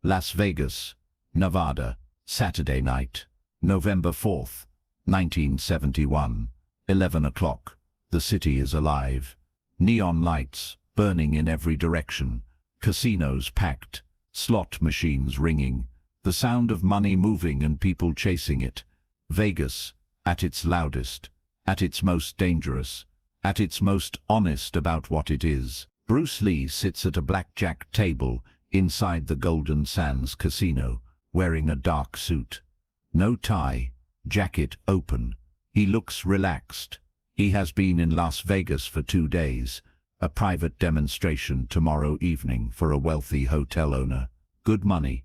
Las Vegas, Nevada, Saturday night, November 4th, 1971, 11 o'clock. The city is alive. Neon lights burning in every direction, casinos packed, slot machines ringing, the sound of money moving and people chasing it. Vegas, at its loudest, at its most dangerous, at its most honest about what it is. Bruce Lee sits at a blackjack table inside the Golden Sands Casino, wearing a dark suit. No tie, jacket open. He looks relaxed. He has been in Las Vegas for 2 days. A private demonstration tomorrow evening for a wealthy hotel owner. Good money.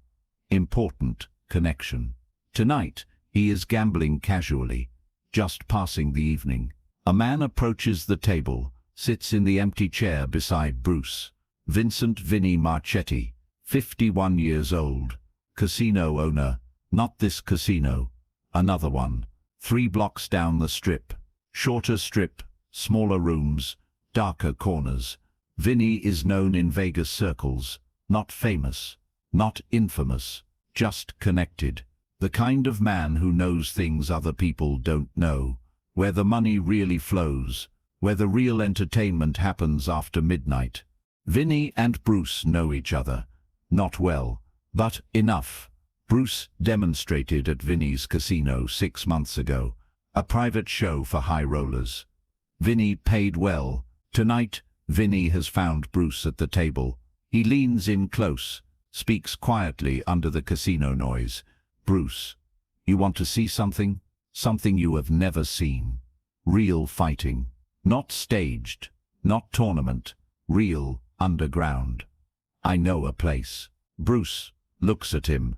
Important connection. Tonight, he is gambling casually, just passing the evening. A man approaches the table, sits in the empty chair beside Bruce. Vincent Vinny Marchetti, 51 years old. Casino owner. Not this casino. Another one. 3 blocks down the strip. Shorter strip, smaller rooms, darker corners. Vinny is known in Vegas circles. Not famous. Not infamous. Just connected. The kind of man who knows things other people don't know. Where the money really flows. Where the real entertainment happens after midnight. Vinny and Bruce know each other. Not well, but enough. Bruce demonstrated at Vinny's casino 6 months ago. A private show for high rollers. Vinny paid well. Tonight, Vinny has found Bruce at the table. He leans in close, speaks quietly under the casino noise. Bruce, you want to see something? Something you have never seen. Real fighting. Not staged. Not tournament. Real, underground. I know a place. Bruce looks at him.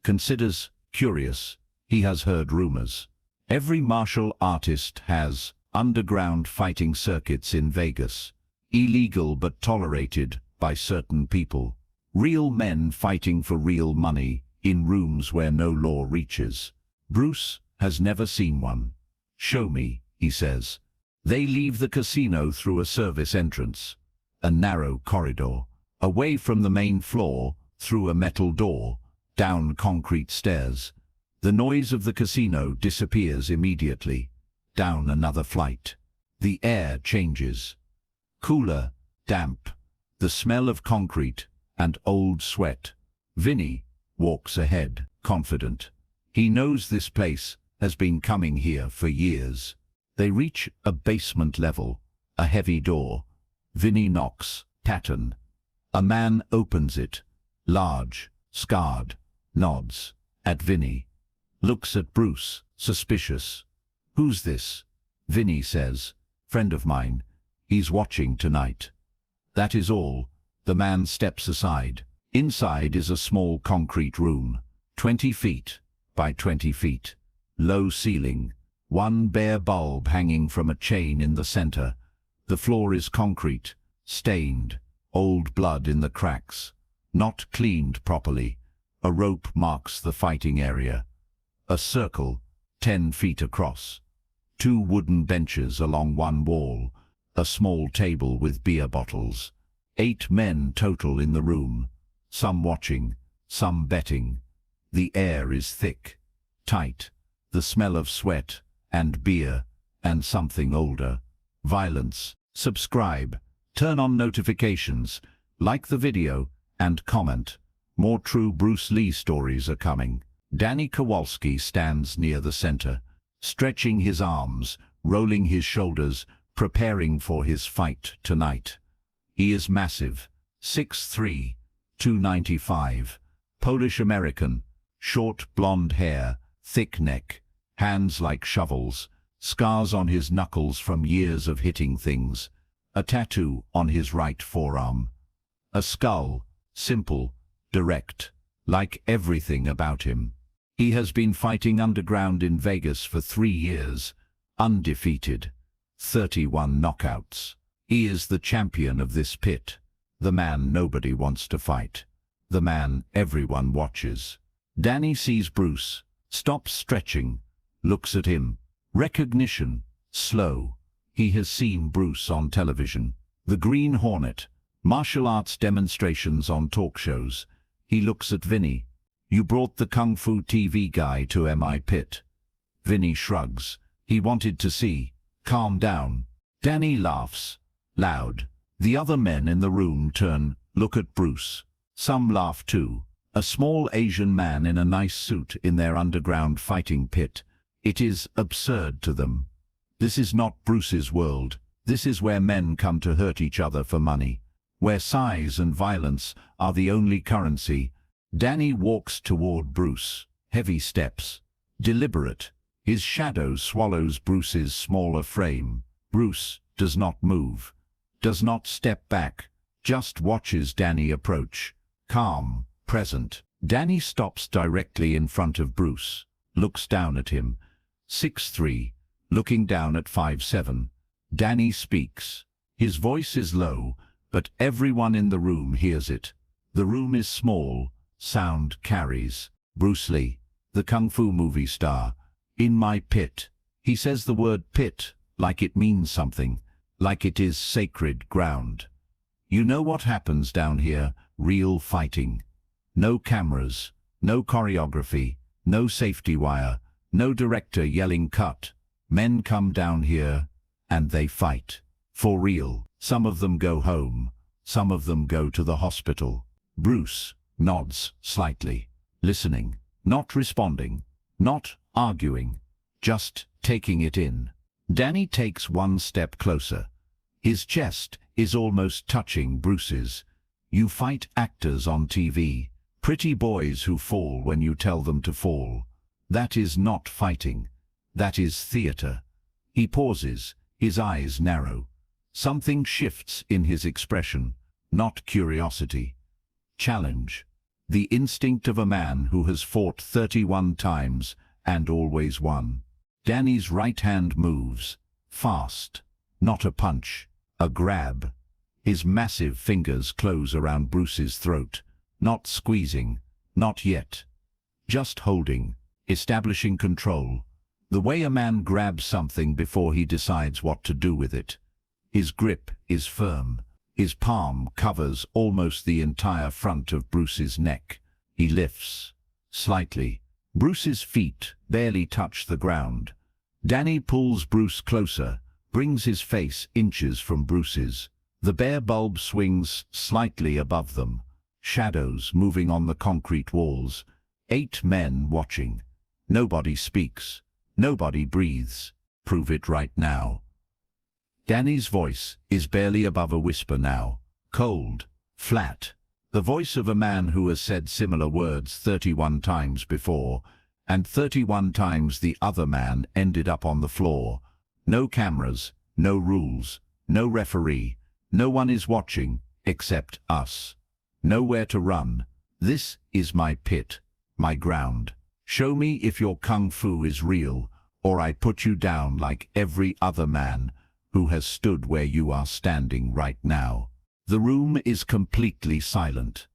Considers, curious. He has heard rumors. Every martial artist has underground fighting circuits in Vegas. Illegal but tolerated by certain people. Real men fighting for real money in rooms where no law reaches. Bruce has never seen one. Show me, he says. They leave the casino through a service entrance. A narrow corridor. Away from the main floor, through a metal door, down concrete stairs. The noise of the casino disappears immediately. Down another flight. The air changes. Cooler, damp. The smell of concrete and old sweat. Vinny walks ahead, confident. He knows this place has been coming here for years. They reach a basement level, a heavy door. Vinny knocks, pattern. A man opens it, large, scarred, nods at Vinny. Looks at Bruce, suspicious. Who's this? Vinny says. Friend of mine. He's watching tonight. That is all. The man steps aside. Inside is a small concrete room, 20 feet by 20 feet. Low ceiling. One bare bulb hanging from a chain in the center. The floor is concrete, stained, old blood in the cracks. Not cleaned properly. A rope marks the fighting area. A circle, 10 feet across. 2 wooden benches along one wall. A small table with beer bottles. 8 men total in the room. Some watching, some betting. The air is thick, tight. The smell of sweat and beer and something older. Violence. Subscribe. Turn on notifications. Like the video and comment. More true Bruce Lee stories are coming. Danny Kowalski stands near the center, stretching his arms, rolling his shoulders, preparing for his fight tonight. He is massive, 6'3", 295, Polish-American, short blonde hair, thick neck, hands like shovels, scars on his knuckles from years of hitting things, a tattoo on his right forearm. A skull, simple, direct, like everything about him. He has been fighting underground in Vegas for 3 years, undefeated, 31 knockouts. He is the champion of this pit, the man nobody wants to fight, the man everyone watches. Danny sees Bruce, stops stretching, looks at him. Recognition, slow. He has seen Bruce on television. The Green Hornet, martial arts demonstrations on talk shows. He looks at Vinny. You brought the Kung Fu TV guy to my pit. Vinny shrugs. He wanted to see. Calm down. Danny laughs. Loud. The other men in the room turn, look at Bruce. Some laugh too. A small Asian man in a nice suit in their underground fighting pit. It is absurd to them. This is not Bruce's world. This is where men come to hurt each other for money. Where size and violence are the only currency. Danny walks toward Bruce. Heavy steps. Deliberate. His shadow swallows Bruce's smaller frame. Bruce does not move. Does not step back. Just watches Danny approach. Calm. Present. Danny stops directly in front of Bruce. Looks down at him. 6'3", looking down at 5'7". Danny speaks. His voice is low, but everyone in the room hears it. The room is small. Sound carries. Bruce Lee, the Kung Fu movie star. In my pit. He says the word pit like it means something, like it is sacred ground. You know what happens down here? Real fighting. No cameras, no choreography, no safety wire, no director yelling cut. Men come down here and they fight. For real. Some of them go home. Some of them go to the hospital. Bruce nods slightly, listening, not responding, not arguing, just taking it in. Danny takes one step closer. His chest is almost touching Bruce's. You fight actors on TV. Pretty boys who fall when you tell them to fall. That is not fighting. That is theater. He pauses, his eyes narrow. Something shifts in his expression, not curiosity. Challenge. The instinct of a man who has fought 31 times and always won. Danny's right hand moves. Fast. Not a punch. A grab. His massive fingers close around Bruce's throat. Not squeezing. Not yet. Just holding. Establishing control. The way a man grabs something before he decides what to do with it. His grip is firm. His palm covers almost the entire front of Bruce's neck. He lifts. Slightly. Bruce's feet barely touch the ground. Danny pulls Bruce closer, brings his face inches from Bruce's. The bare bulb swings slightly above them. Shadows moving on the concrete walls. 8 men watching. Nobody speaks. Nobody breathes. Prove it right now. Danny's voice is barely above a whisper now. Cold. Flat. The voice of a man who has said similar words 31 times before, and 31 times the other man ended up on the floor. No cameras, no rules, no referee. No one is watching, except us. Nowhere to run. This is my pit, my ground. Show me if your kung fu is real, or I put you down like every other man who has stood where you are standing right now. The room is completely silent.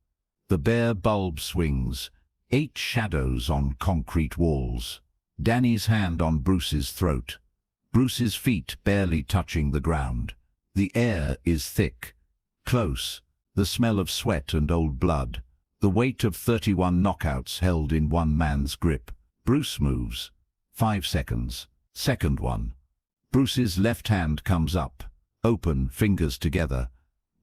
The bare bulb swings, 8 shadows on concrete walls. Danny's hand on Bruce's throat. Bruce's feet barely touching the ground. The air is thick, close, the smell of sweat and old blood. The weight of 31 knockouts held in one man's grip. Bruce moves. 5 seconds. Second one. Bruce's left hand comes up, open, fingers together.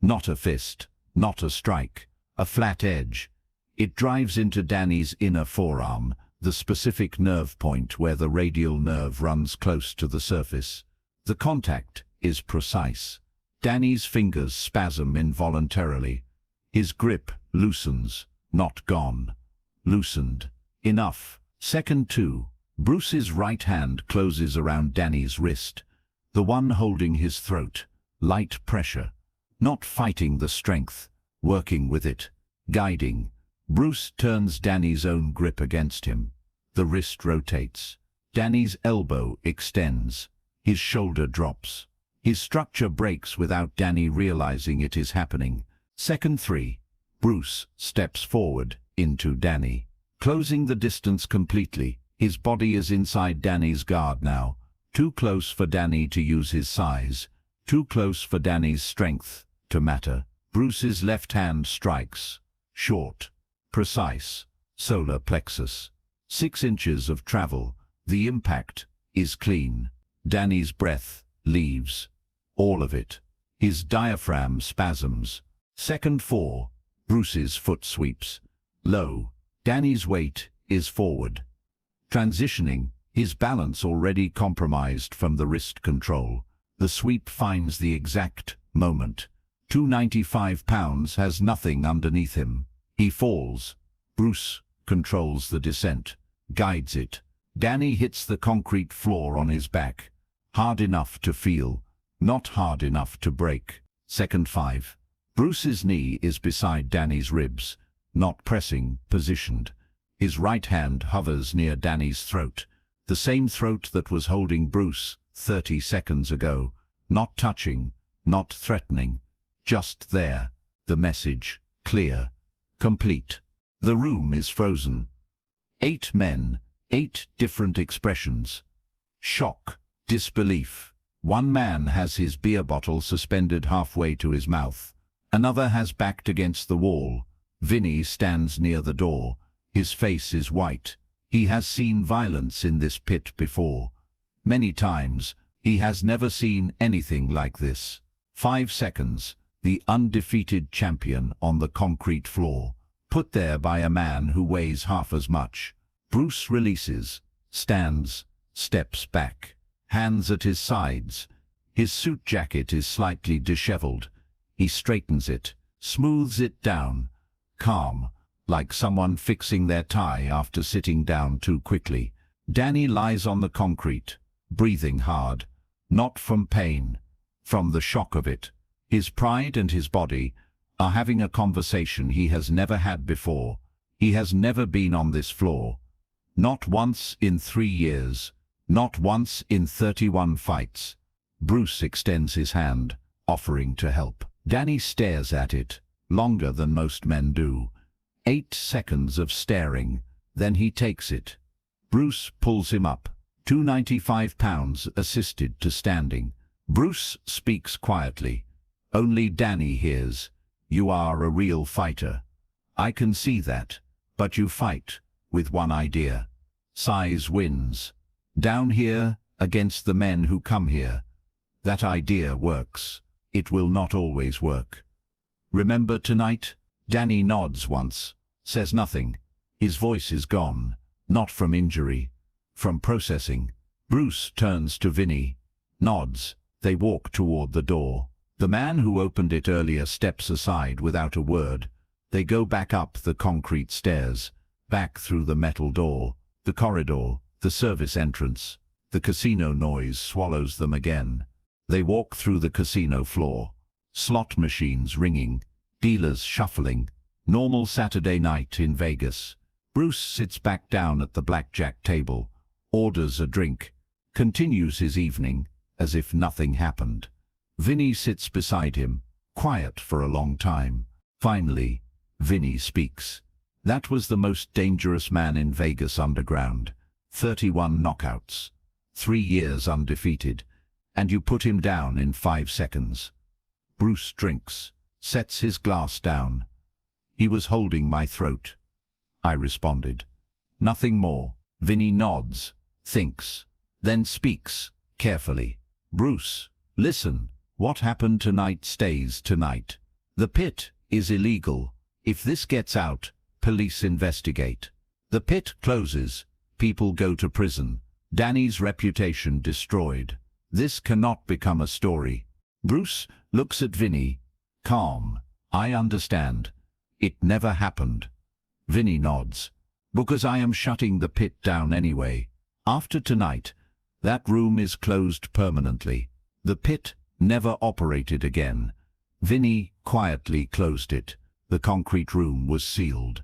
Not a fist, not a strike, a flat edge. It drives into Danny's inner forearm, the specific nerve point where the radial nerve runs close to the surface. The contact is precise. Danny's fingers spasm involuntarily. His grip loosens, not gone. Loosened. Enough. Second 2. Bruce's right hand closes around Danny's wrist, the one holding his throat. Light pressure. Not fighting the strength, working with it, guiding. Bruce turns Danny's own grip against him. The wrist rotates. Danny's elbow extends. His shoulder drops. His structure breaks without Danny realizing it is happening. Second 3. Bruce steps forward into Danny, closing the distance completely. His body is inside Danny's guard now. Too close for Danny to use his size. Too close for Danny's strength to matter. Bruce's left hand strikes. Short. precise, solar plexus. 6 inches of travel, the impact is clean. Danny's breath leaves. All of it. His diaphragm spasms. Second 4, Bruce's foot sweeps. Low. Danny's weight is forward. Transitioning, his balance already compromised from the wrist control. The sweep finds the exact moment. 295 pounds has nothing underneath him. He falls. Bruce controls the descent, guides it. Danny hits the concrete floor on his back. Hard enough to feel, not hard enough to break. Second 5. Bruce's knee is beside Danny's ribs, not pressing, positioned. His right hand hovers near Danny's throat, the same throat that was holding Bruce 30 seconds ago. Not touching, not threatening, just there. The message, clear, complete. The room is frozen. 8 men, 8 different expressions. Shock, disbelief. One man has his beer bottle suspended halfway to his mouth. Another has backed against the wall. Vinny stands near the door. His face is white. He has seen violence in this pit before. Many times. He has never seen anything like this. 5 seconds. The undefeated champion on the concrete floor, put there by a man who weighs half as much. Bruce releases, stands, steps back, hands at his sides. His suit jacket is slightly disheveled. He straightens it, smooths it down, calm, like someone fixing their tie after sitting down too quickly. Danny lies on the concrete, breathing hard, not from pain, from the shock of it. His pride and his body are having a conversation he has never had before. He has never been on this floor. Not once in 3 years. Not once in 31 fights. Bruce extends his hand, offering to help. Danny stares at it, longer than most men do. 8 seconds of staring, then he takes it. Bruce pulls him up. 295 pounds assisted to standing. Bruce speaks quietly. Only Danny hears. You are a real fighter. I can see that. But you fight with one idea. Size wins. Down here, against the men who come here. That idea works. It will not always work. Remember tonight? Danny nods once, says nothing. His voice is gone, not from injury, from processing. Bruce turns to Vinny, nods. They walk toward the door. The man who opened it earlier steps aside without a word. They go back up the concrete stairs, back through the metal door, the corridor, the service entrance. The casino noise swallows them again. They walk through the casino floor. Slot machines ringing, dealers shuffling. Normal Saturday night in Vegas. Bruce sits back down at the blackjack table, orders a drink, continues his evening as if nothing happened. Vinny sits beside him, quiet for a long time. Finally, Vinny speaks. That was the most dangerous man in Vegas underground. 31 knockouts. 3 years undefeated. And you put him down in 5 seconds. Bruce drinks, sets his glass down. He was holding my throat. I responded. Nothing more. Vinny nods, thinks, then speaks, carefully. Bruce, listen. What happened tonight stays tonight. The pit is illegal. If this gets out, police investigate. The pit closes. People go to prison. Danny's reputation destroyed. This cannot become a story. Bruce looks at Vinny, calm. I understand. It never happened. Vinny nods. Because I am shutting the pit down anyway. After tonight, that room is closed permanently. The pit never operated again. Vinny quietly closed it. The concrete room was sealed,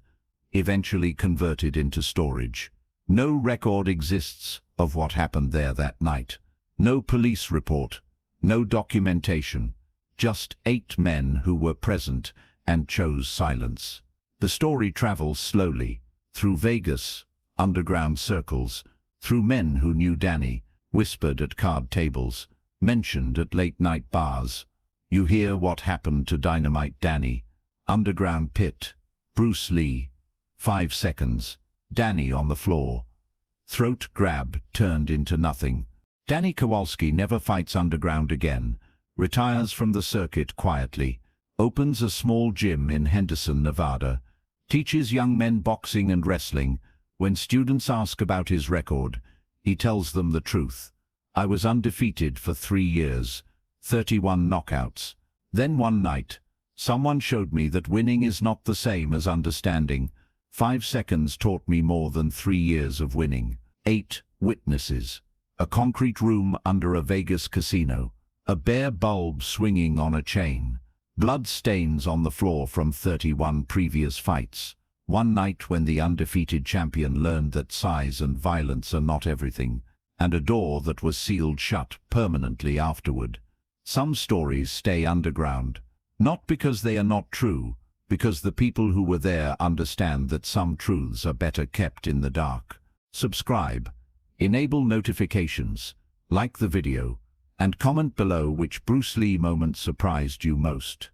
eventually converted into storage. No record exists of what happened there that night. No police report, no documentation, just 8 men who were present and chose silence. The story travels slowly, through Vegas, underground circles, through men who knew Danny, whispered at card tables, mentioned at late-night bars. You hear what happened to Dynamite Danny, underground pit, Bruce Lee, 5 seconds. Danny on the floor. Throat grab turned into nothing. Danny Kowalski never fights underground again. Retires from the circuit quietly. Opens a small gym in Henderson, Nevada. Teaches young men boxing and wrestling. When students ask about his record, he tells them the truth. I was undefeated for 3 years. 31 knockouts. Then one night, someone showed me that winning is not the same as understanding. 5 seconds taught me more than 3 years of winning. 8 witnesses. A concrete room under a Vegas casino. A bare bulb swinging on a chain. Blood stains on the floor from 31 previous fights. One night when the undefeated champion learned that size and violence are not everything. And a door that was sealed shut permanently afterward. Some stories stay underground. Not because they are not true, because the people who were there understand that some truths are better kept in the dark. Subscribe, enable notifications, like the video, and comment below which Bruce Lee moment surprised you most.